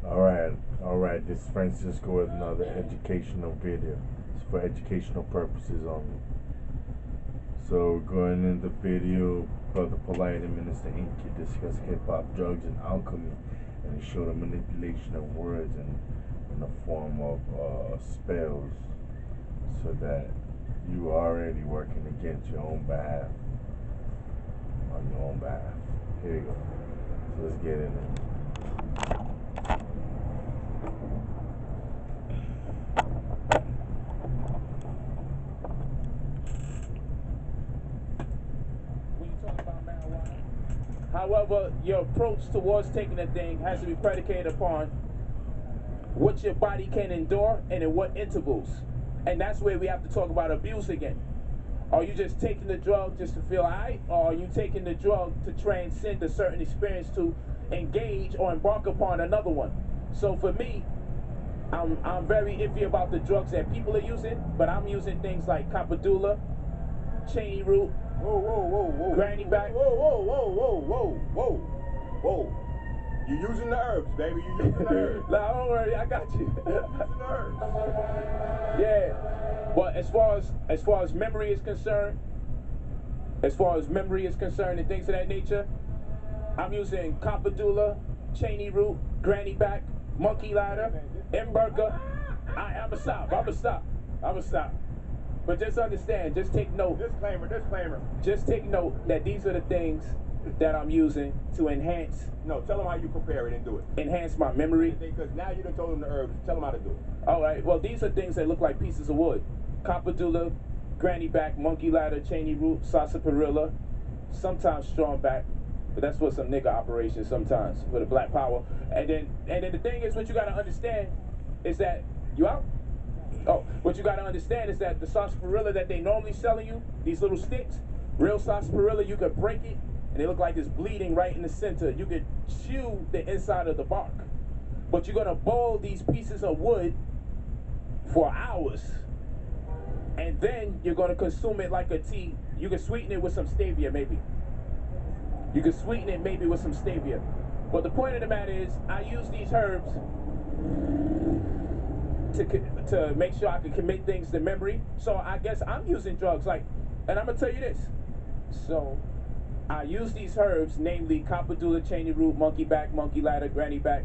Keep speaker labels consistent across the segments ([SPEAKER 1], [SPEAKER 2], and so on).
[SPEAKER 1] Alright, this is Francisco with another educational video. It's for educational purposes only. So, going into the video, Brother Polite and Minister Inky discuss hip hop, drugs, and alchemy, and they show the manipulation of words in the form of spells, so that you are already working against your own behalf. On your own behalf. Here you go. So, let's get in it.
[SPEAKER 2] However, your approach towards taking a thing has to be predicated upon what your body can endure and in what intervals. And that's where we have to talk about abuse again. Are you just taking the drug just to feel alright, or are you taking the drug to transcend a certain experience to engage or embark upon another one? So for me, I'm very iffy about the drugs that people are using, but I'm using things like Capadula, Cheney root, granny back.
[SPEAKER 3] Whoa. You're using the herbs, baby. You're using the herbs.
[SPEAKER 2] Nah, don't worry, I got you.
[SPEAKER 3] You're using the herbs.
[SPEAKER 2] Yeah. But as far as memory is concerned, and things of that nature, I'm using Capadula, Cheney root, granny back, monkey ladder, Mberka. I'ma stop. But just understand, just take note.
[SPEAKER 3] Disclaimer.
[SPEAKER 2] Just take note that these are the things that I'm using to enhance.
[SPEAKER 3] No, tell them how you prepare it and do it.
[SPEAKER 2] Enhance my memory.
[SPEAKER 3] Because now you done told them the herbs. Tell them how to do it.
[SPEAKER 2] All right. Well, these are things that look like pieces of wood. Capadula, granny back, monkey ladder, Cheney root, sarsaparilla, sometimes strong back. But that's for some nigga operations sometimes, for the black power. And then the thing is, what you got to understand is that, you out? Oh, what you got to understand is that the sarsaparilla that they normally selling you, these little sticks, real sarsaparilla, you could break it, and they look like it's bleeding right in the center. You could chew the inside of the bark. But you're going to boil these pieces of wood for hours. And then you're going to consume it like a tea. You can sweeten it with some stevia, maybe. But the point of the matter is, I use these herbs to make sure I can commit things to memory. So I guess I'm using drugs, and I'm gonna tell you this. So I use these herbs, namely Capadula, Cheney root, monkey back, monkey ladder, granny back.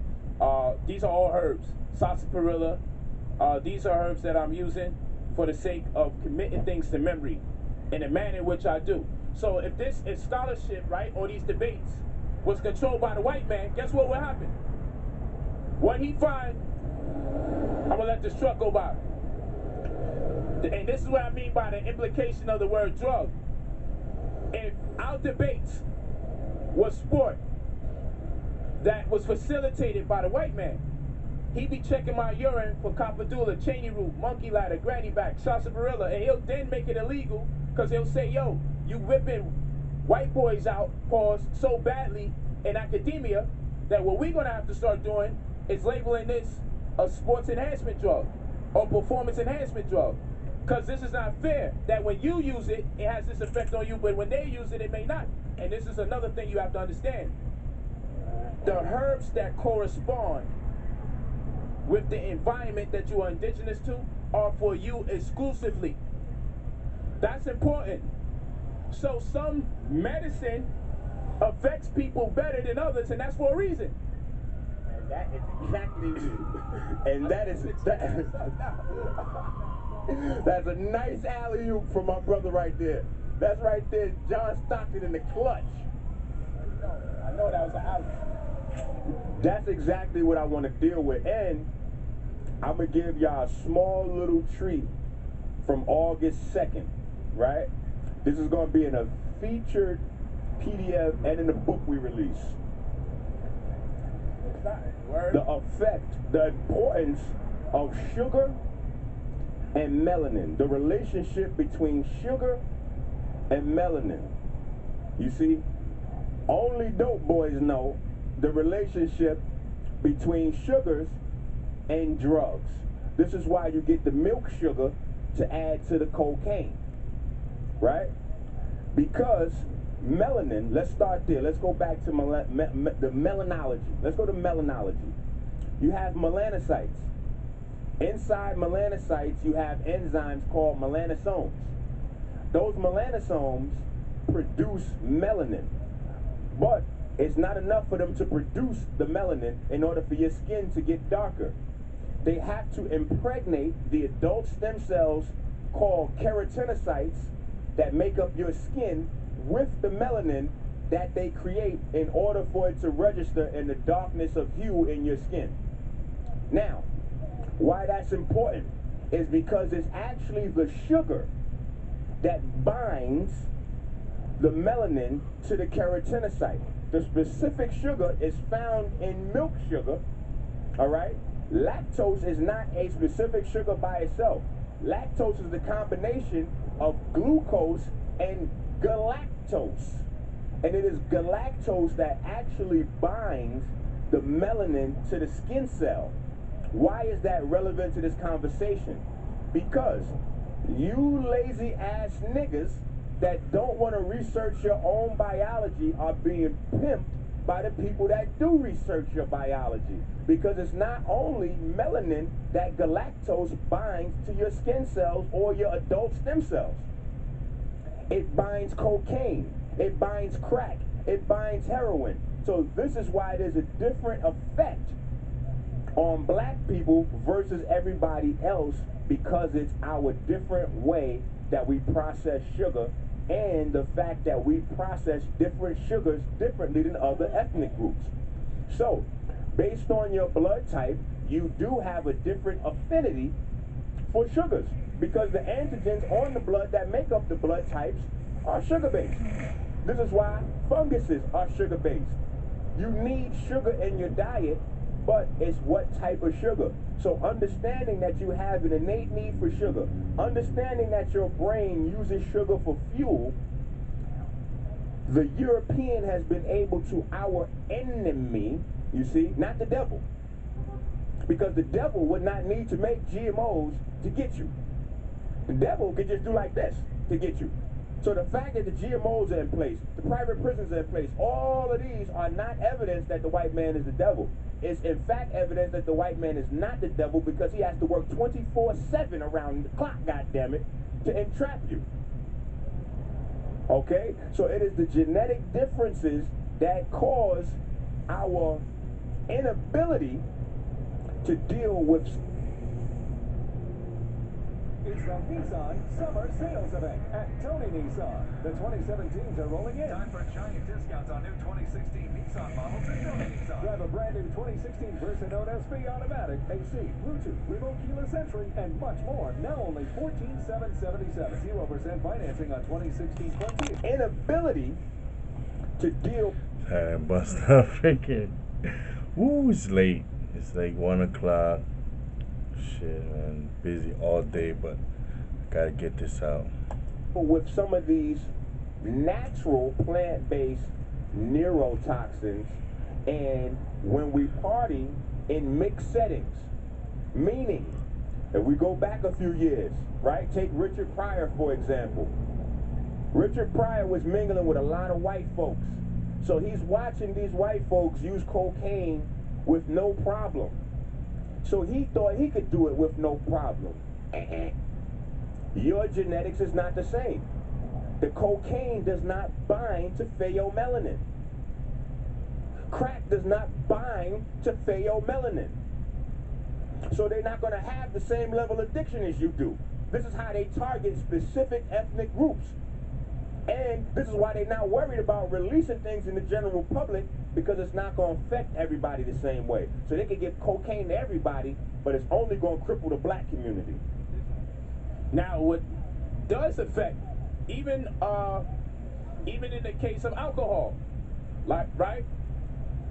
[SPEAKER 2] These are all herbs. Sarsaparilla. These are herbs that I'm using for the sake of committing things to memory in the manner in which I do. So if this is scholarship, right, or these debates was controlled by the white man, guess what would happen? What he find, I'm gonna let this truck go by. And this is what I mean by the implication of the word drug. If our debates was sport that was facilitated by the white man, he'd be checking my urine for Capadula, Cheney root, monkey ladder, granny back, sarsaparilla, and he'll then make it illegal because he'll say, yo, you whipping white boys out, pause, so badly in academia that what we're gonna have to start doing is labeling this a sports enhancement drug or performance enhancement drug. Because this is not fair that when you use it, it has this effect on you, but when they use it, it may not. And this is another thing you have to understand. The herbs that correspond with the environment that you are indigenous to are for you exclusively. That's important. So some medicine affects people better than others, and that's for a reason.
[SPEAKER 3] And that is exactly that's a nice alley-oop from my brother right there. That's right there, John Stockton in the clutch.
[SPEAKER 2] I know that was an alley.
[SPEAKER 3] That's exactly what I want to deal with. And I'm going to give y'all a small little treat from August 2nd, right? This is going to be in a featured PDF and in the book we release. The effect, the importance of sugar and melanin, the relationship between sugar and melanin. You see, only dope boys know the relationship between sugars and drugs. This is why you get the milk sugar to add to the cocaine, right? Because melanin, let's start there. Let's go back to the melanology. Let's go to melanology. you have melanocytes. Inside melanocytes, you have enzymes called melanosomes. Those melanosomes produce melanin, but it's not enough for them to produce the melanin in order for your skin to get darker. They have to impregnate the adult stem cells called keratinocytes that make up your skin with the melanin that they create in order for it to register in the darkness of hue in your skin. Now, why that's important is because it's actually the sugar that binds the melanin to the keratinocyte. The specific sugar is found in milk sugar, all right? Lactose is not a specific sugar by itself. Lactose is the combination of glucose and galactose. And it is galactose that actually binds the melanin to the skin cell. Why is that relevant to this conversation? Because you lazy ass niggas that don't want to research your own biology are being pimped by the people that do research your biology. Because it's not only melanin that galactose binds to your skin cells or your adult stem cells. It binds cocaine, it binds crack, it binds heroin. So this is why there's a different effect on black people versus everybody else, because it's our different way that we process sugar and the fact that we process different sugars differently than other ethnic groups. So, based on your blood type, you do have a different affinity for sugars because the antigens on the blood that make up the blood types are sugar-based. This is why funguses are sugar-based. You need sugar in your diet, but it's what type of sugar. So understanding that you have an innate need for sugar, understanding that your brain uses sugar for fuel, the European has been able to, our enemy, you see, not the devil, because the devil would not need to make GMOs to get you. The devil could just do like this to get you. So the fact that the GMOs are in place, the private prisons are in place, all of these are not evidence that the white man is the devil. It's in fact evidence that the white man is not the devil because he has to work 24/7 around the clock, goddammit, to entrap you. Okay? So it is the genetic differences that cause our inability to deal with.
[SPEAKER 4] It's the Nissan Summer Sales Event at Tony Nissan. The 2017s are rolling in.
[SPEAKER 5] Time for giant discounts on new 2016 Nissan models at Tony Nissan.
[SPEAKER 4] Drive a brand new 2016 Versa Note SV Automatic, AC, Bluetooth, remote keyless entry, and much more. Now only $14,777. 0% financing on 2016 Frontier.
[SPEAKER 3] Inability to deal.
[SPEAKER 1] Time bust up freaking. Ooh, it's late. It's like 1 o'clock. Shit, man, busy all day, but gotta get this out.
[SPEAKER 3] With some of these natural plant-based neurotoxins, and when we party in mixed settings, meaning if we go back a few years, right? Take Richard Pryor, for example. Richard Pryor was mingling with a lot of white folks. So he's watching these white folks use cocaine with no problem. So he thought he could do it with no problem. Your genetics is not the same. The cocaine does not bind to pheomelanin. Crack does not bind to pheomelanin. So they're not going to have the same level of addiction as you do. This is how they target specific ethnic groups. And this is why they're not worried about releasing things in the general public, because it's not going to affect everybody the same way. So they can give cocaine to everybody, but it's only going to cripple the black community.
[SPEAKER 2] Now, what does affect, even in the case of alcohol, like, right?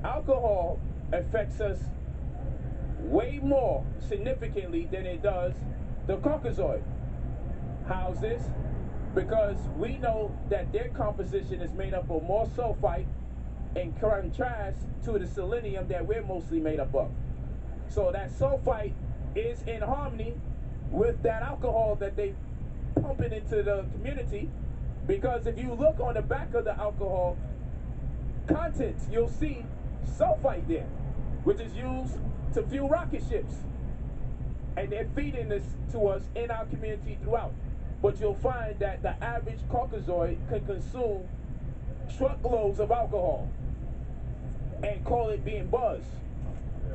[SPEAKER 2] Alcohol affects us way more significantly than it does the Caucasoid. How's this? Because we know that their composition is made up of more sulfite in contrast to the selenium that we're mostly made up of. So that sulfite is in harmony with that alcohol that they pumping into the community, because if you look on the back of the alcohol contents, you'll see sulfite there. which is used to fuel rocket ships. And they're feeding this to us in our community throughout. But you'll find that the average Caucasoid can consume truckloads of alcohol and call it being buzzed.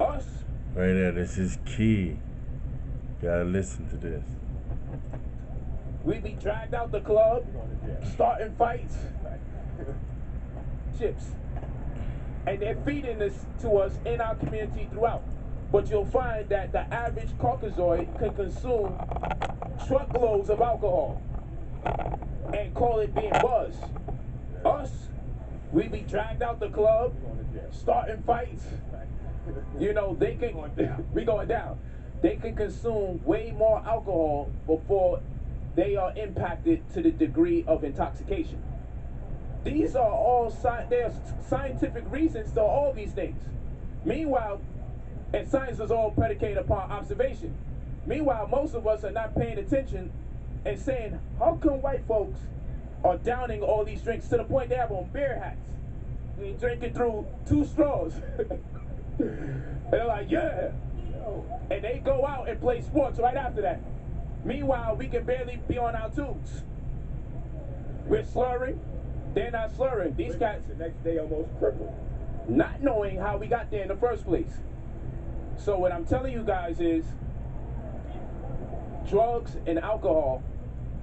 [SPEAKER 2] Us,
[SPEAKER 1] Right there, this is key. Gotta listen to this.
[SPEAKER 2] we be dragged out the club, starting fights, chips. And they're feeding this to us in our community throughout. But you'll find that the average Caucasoid can consume truckloads of alcohol and call it being buzzed. Us, we be dragged out the club, starting fights. You know, they can, we going down. They can consume way more alcohol before they are impacted to the degree of intoxication. These are all, there's scientific reasons to all these things. Meanwhile, and science is all predicated upon observation. Meanwhile, most of us are not paying attention and saying, how come white folks are downing all these drinks to the point they have on beer hats? They drinking through 2 straws. They're like, yeah. And they go out and play sports right after that. Meanwhile, we can barely be on our tubes. We're slurring. They're not slurring. These guys,
[SPEAKER 3] the next day almost crippled.
[SPEAKER 2] not knowing how we got there in the first place. So what I'm telling you guys is, drugs and alcohol,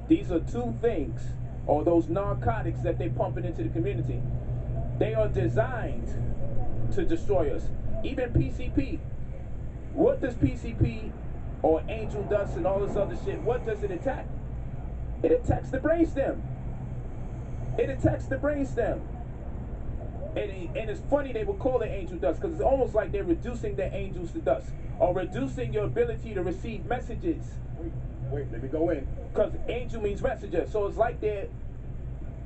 [SPEAKER 2] these are 2 things, or those narcotics that they're pumping into the community. They are designed to destroy us. Even PCP. What does PCP or angel dust and all this other shit, what does it attack? It attacks the brainstem. It attacks the brainstem. And it's funny they would call it angel dust because it's almost like they're reducing the angels to dust or reducing your ability to receive messages.
[SPEAKER 3] Wait, let me go in.
[SPEAKER 2] Because angel means messenger. So it's like they're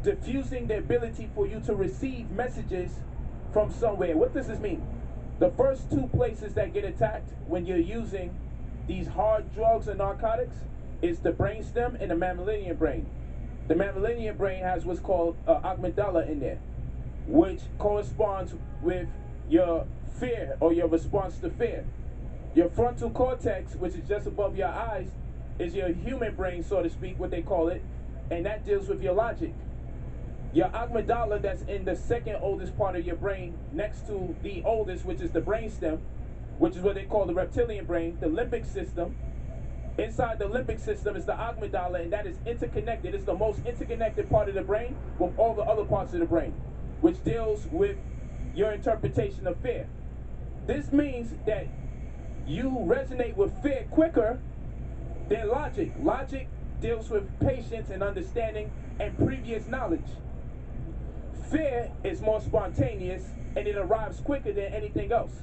[SPEAKER 2] diffusing the ability for you to receive messages from somewhere. What does this mean? The first 2 places that get attacked when you're using these hard drugs and narcotics is the brainstem and the mammalian brain. The mammalian brain has what's called amygdala in there, which corresponds with your fear or your response to fear. Your frontal cortex, which is just above your eyes, is your human brain, so to speak, what they call it, and that deals with your logic. Your amygdala, that's in the second oldest part of your brain, next to the oldest, which is the brainstem, which is what they call the reptilian brain, the limbic system. Inside the limbic system is the amygdala, and that is interconnected. It's the most interconnected part of the brain with all the other parts of the brain, which deals with your interpretation of fear. This means that you resonate with fear quicker than logic. Logic deals with patience and understanding and previous knowledge. Fear is more spontaneous and it arrives quicker than anything else.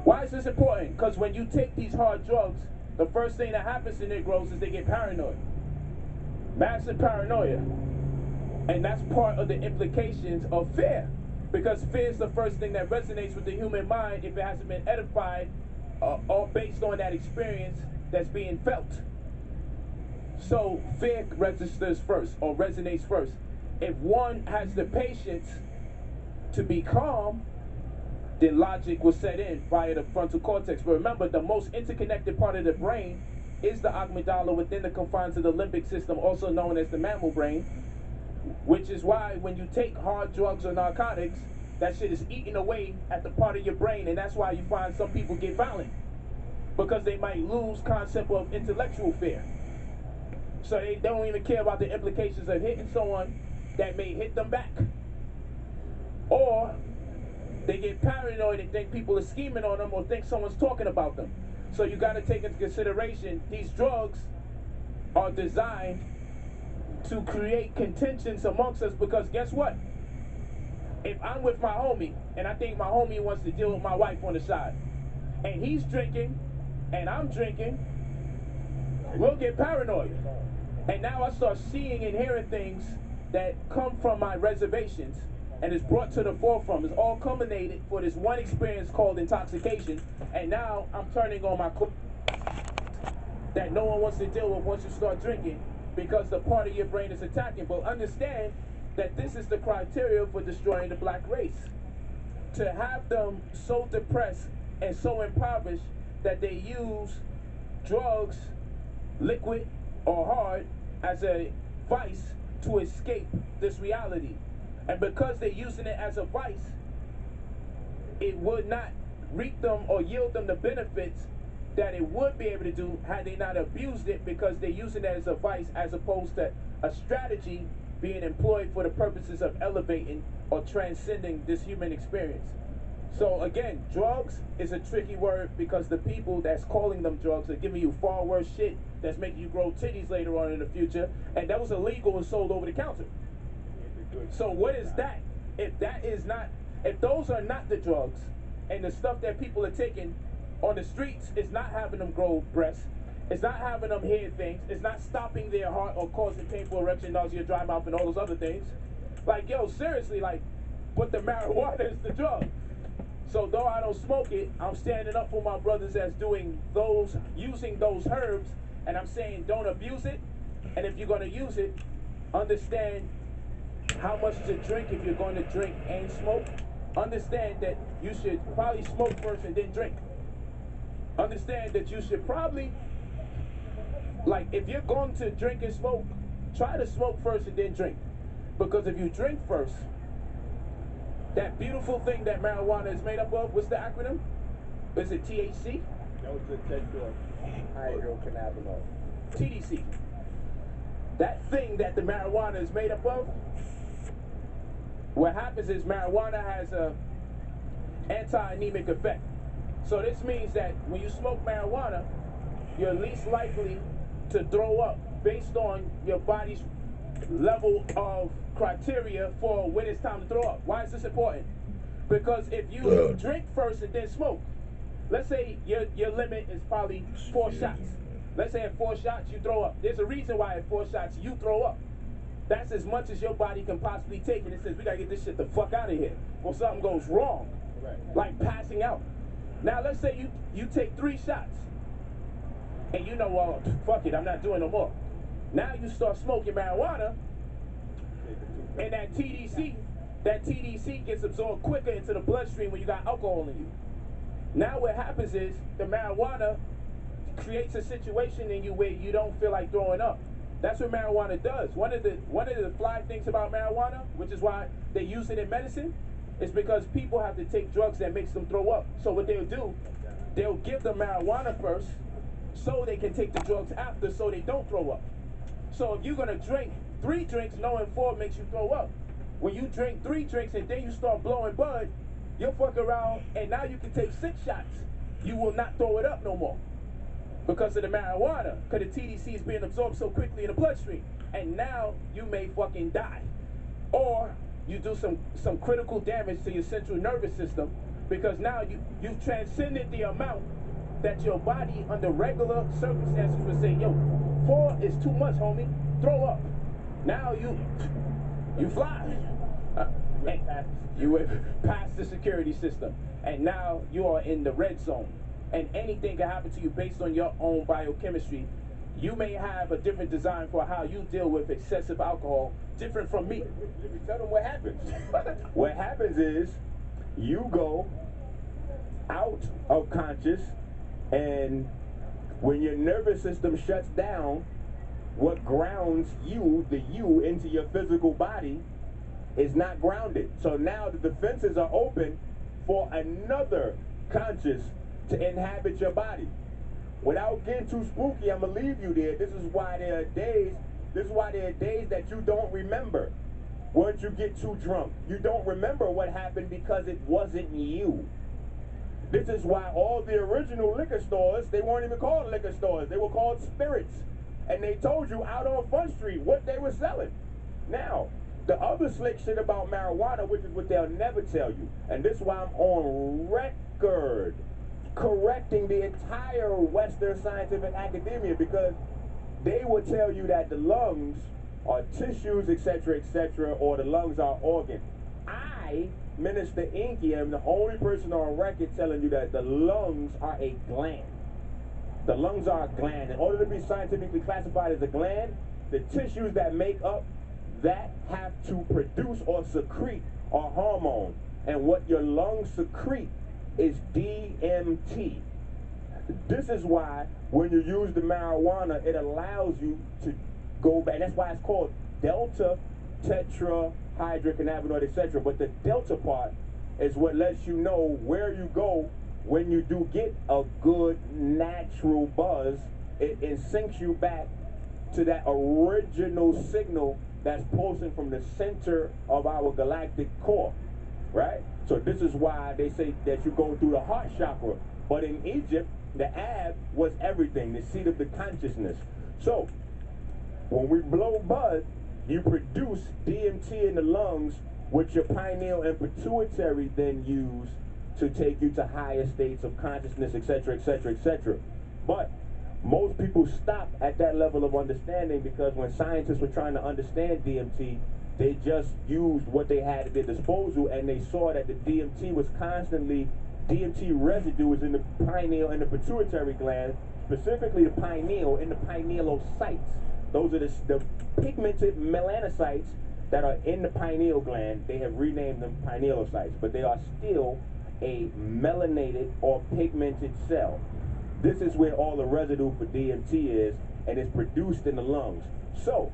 [SPEAKER 2] Why is this important? Because when you take these hard drugs, the first thing that happens to Negroes is they get paranoid. Massive paranoia. And that's part of the implications of fear. Because fear is the first thing that resonates with the human mind if it hasn't been edified or based on that experience that's being felt. So fear registers first or resonates first. If one has the patience to be calm, then logic will set in via the frontal cortex. But remember, the most interconnected part of the brain is the amygdala within the confines of the limbic system, also known as the mammal brain, which is why when you take hard drugs or narcotics, that shit is eating away at the part of your brain, and that's why you find some people get violent, because they might lose concept of intellectual fear. So they don't even care about the implications of hitting someone that may hit them back. Or they get paranoid and think people are scheming on them or think someone's talking about them. So you got to take into consideration these drugs are designed to create contentions amongst us, because guess what? If I'm with my homie and I think my homie wants to deal with my wife on the side and he's drinking and I'm drinking, we'll get paranoid. And now I start seeing and hearing things that come from my reservations and is brought to the forefront. It's all culminated for this one experience called intoxication. And now I'm turning on my that no one wants to deal with once you start drinking, because the part of your brain is attacking. But understand that this is the criteria for destroying the black race. to have them so depressed and so impoverished that they use drugs, liquid or hard, as a vice to escape this reality. And because they're using it as a vice, it would not reap them or yield them the benefits that it would be able to do had they not abused it, because they're using it as a vice as opposed to a strategy being employed for the purposes of elevating or transcending this human experience. So again, drugs is a tricky word because the people that's calling them drugs are giving you far worse shit that's making you grow titties later on in the future, and that was illegal and sold over the counter. So what is that? If that is not, if those are not the drugs, and the stuff that people are taking on the streets is not having them grow breasts, it's not having them hear things, it's not stopping their heart or causing painful erection, nausea, dry mouth, and all those other things. Like, yo, seriously, like, but the marijuana is the drug. So though I don't smoke it, I'm standing up for my brothers that's doing those, using those herbs, and I'm saying don't abuse it. And if you're going to use it, understand how much to drink if you're going to drink and smoke. Understand that you should probably smoke first and then drink. Understand that you should probably, like, if you're going to drink and smoke, try to smoke first and then drink. Because if you drink first, that beautiful thing that marijuana is made up of, what's the acronym? Is it THC?
[SPEAKER 3] No, it's hydrocannabinol.
[SPEAKER 2] TDC. That thing that the marijuana is made up of, what happens is marijuana has a anti-anemic effect. So this means that when you smoke marijuana, you're least likely to throw up based on your body's level of criteria for when it's time to throw up. Why is this important? Because if you drink first and then smoke, let's say your limit is probably 4 shots. Let's say at 4 shots you throw up. There's a reason why at 4 shots you throw up. That's as much as your body can possibly take, and it says we gotta get this shit the fuck out of here or something goes wrong, like passing out. Now let's say you take 3 shots and you know, well, fuck it, I'm not doing no more. Now you start smoking marijuana, and that TDC gets absorbed quicker into the bloodstream when you got alcohol in you. Now what happens is the marijuana creates a situation in you where you don't feel like throwing up. That's what marijuana does. One of the fly things about marijuana, which is why they use it in medicine, is because people have to take drugs that makes them throw up. So what they'll do, they'll give them marijuana first so they can take the drugs after so they don't throw up. So if you're gonna drink 3 drinks knowing 4 makes you throw up, when you drink 3 drinks and then you start blowing bud, you'll fuck around and now you can take 6 shots. You will not throw it up no more because of the marijuana, because the TDC is being absorbed so quickly in the bloodstream. And now you may fucking die. Or you do some critical damage to your central nervous system because now you've transcended the amount that your body under regular circumstances would say, yo, 4 is too much, homie, throw up. Now you fly. You went past the security system, and now you are in the red zone. And anything can happen to you based on your own biochemistry. You may have a different design for how you deal with excessive alcohol, different from me.
[SPEAKER 3] Let me tell them what happens. What happens is you go out of conscious, and when your nervous system shuts down, what grounds you, the you, into your physical body is not grounded. So now the defenses are open for another conscious to inhabit your body. Without getting too spooky, I'm gonna leave you there. This is why there are days that you don't remember. Once you get too drunk, you don't remember what happened because it wasn't you. This is why all the original liquor stores, they weren't even called liquor stores, they were called spirits. And they told you out on Front Street what they were selling. Now, the other slick shit about marijuana, which is what they'll never tell you, and this is why I'm on record correcting the entire Western scientific academia, because they will tell you that the lungs are tissues, etc., or the lungs are organs. I, Minister Inky, am the only person on record telling you that the lungs are a gland. The lungs are a gland. In order to be scientifically classified as a gland, the tissues that make up that have to produce or secrete a hormone. and what your lungs secrete is DMT. This is why when you use the marijuana, it allows you to go back. That's why it's called delta tetrahydrocannabinoid, etc. But the delta part is what lets you know where you go when you do get a good natural buzz. It syncs you back to that original signal that's pulsing from the center of our galactic core, right? So this is why they say that you go through the heart chakra. But in Egypt, the ab was everything, the seat of the consciousness. So when we blow bud, you produce DMT in the lungs, which your pineal and pituitary then use to take you to higher states of consciousness, etc., etc., etc. But most people stop at that level of understanding because when scientists were trying to understand DMT, they just used what they had at their disposal, and they saw that the DMT residue was in the pineal and the pituitary gland, specifically the pineal and the pinealocytes. Those are the pigmented melanocytes that are in the pineal gland. They have renamed them pinealocytes, but they are still a melanated or pigmented cell. This is where all the residue for DMT is, and it's produced in the lungs. So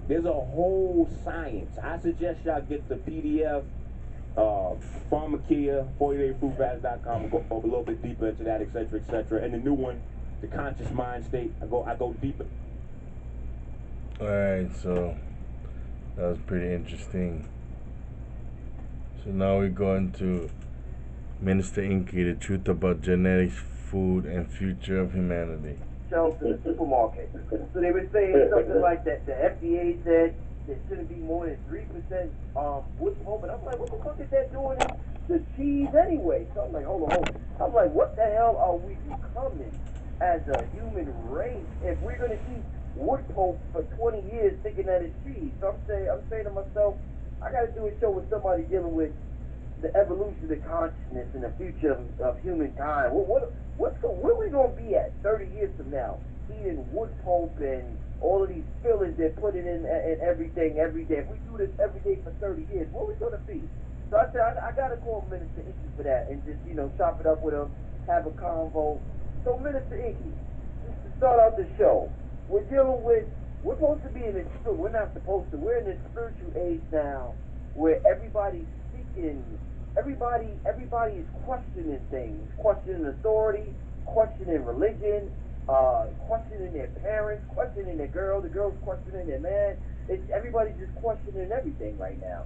[SPEAKER 3] there's a whole science. I suggest y'all get the PDF, Pharmakia, 40dayfruitfast.com. Go a little bit deeper into that, etc., etc. And the new one, the conscious mind state. I go deeper.
[SPEAKER 1] All right, so that was pretty interesting. So now we're going to Minister Inky, the truth about genetics, food, and future of humanity.
[SPEAKER 6] Shelves in the supermarket. So they were saying something like that. The FDA said there shouldn't be more than 3% wood pulp. And I'm like, what the fuck is that doing in the cheese anyway? So I'm like, hold on. I'm like, what the hell are we becoming as a human race if we're going to eat wood pulp for 20 years thinking that it's cheese? So I'm saying to myself, I got to do a show with somebody dealing with the evolution of consciousness and the future of humankind. Where are we going to be at 30 years from now? Eating wood pulp and all of these fillers they're putting in everything every day. If we do this every day for 30 years, where are we going to be? So I said, I got to call Minister Inky for that and just, chop it up with him, have a convo. So Minister Inky, just to start out the show, we're supposed to be in this, we're not supposed to, we're in this spiritual age now where everybody's seeking, everybody is questioning things, questioning authority, questioning religion, questioning their parents, questioning their girl, the girls questioning their man. Everybody's just questioning everything right now.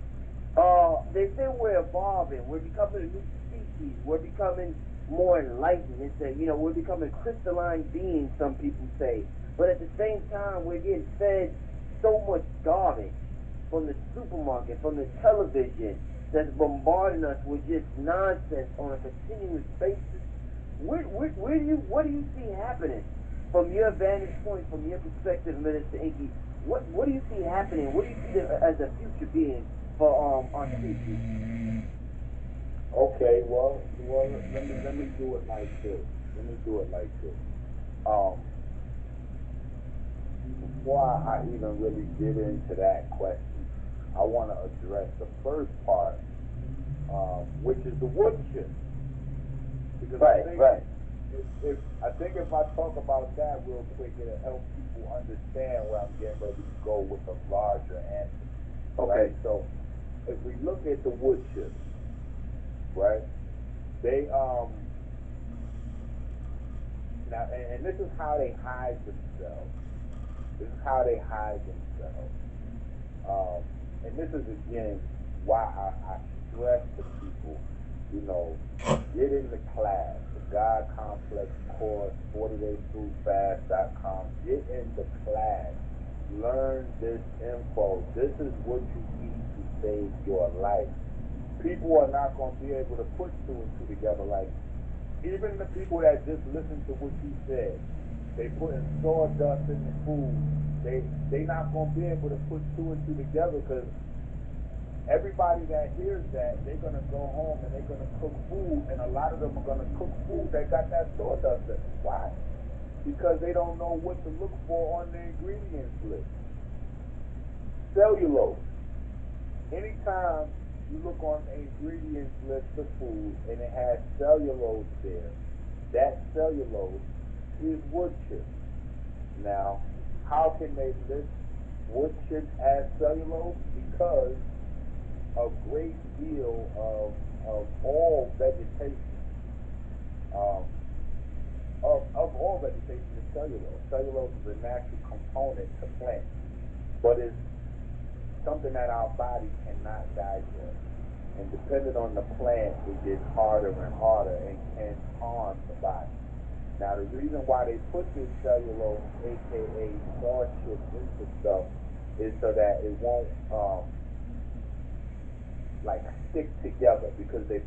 [SPEAKER 6] They say we're evolving, we're becoming a new species, we're becoming more enlightened. They say, we're becoming crystalline beings, some people say. But at the same time, we're getting fed so much garbage from the supermarket, from the television, that's bombarding us with just nonsense on a continuous basis. What do you see happening from your vantage point, from your perspective, Minister Inky? What do you see happening? What do you see as a future being for our species?
[SPEAKER 7] Okay, well, let me do it like this. Before I even really get into that question, I want to address the first part, which is the wood chip. Because I think if I talk about that real quick, it'll help people understand where I'm getting ready to go with the larger answer.
[SPEAKER 6] Okay.
[SPEAKER 7] Right? So if we look at the wood chips, right? They now, and this is how they hide themselves. And this is again why I stress to people, get in the class, the God Complex course, 40dayfruitfast.com. Get in the class. Learn this info. This is what you need to save your life. People are not going to be able to put two and two together. Like, even the people that just listen to what you said, they putting sawdust in the food. They not going to be able to put two and two together because everybody that hears that, they're going to go home and they're going to cook food, and a lot of them are going to cook food that got that sawdust in it. Why? Because they don't know what to look for on the ingredients list. Cellulose. Anytime you look on the ingredients list of food and it has cellulose there, that cellulose is wood chips. Now, how can they list wood chips as cellulose? Because a great deal of all vegetation, of all vegetation is cellulose. Cellulose is a natural component to plants, but it's something that our body cannot digest. And depending on the plant, it gets harder and harder and can harm the body. Now, the reason why they put this cellulose, aka star chips, into stuff is so that it won't like stick together, because they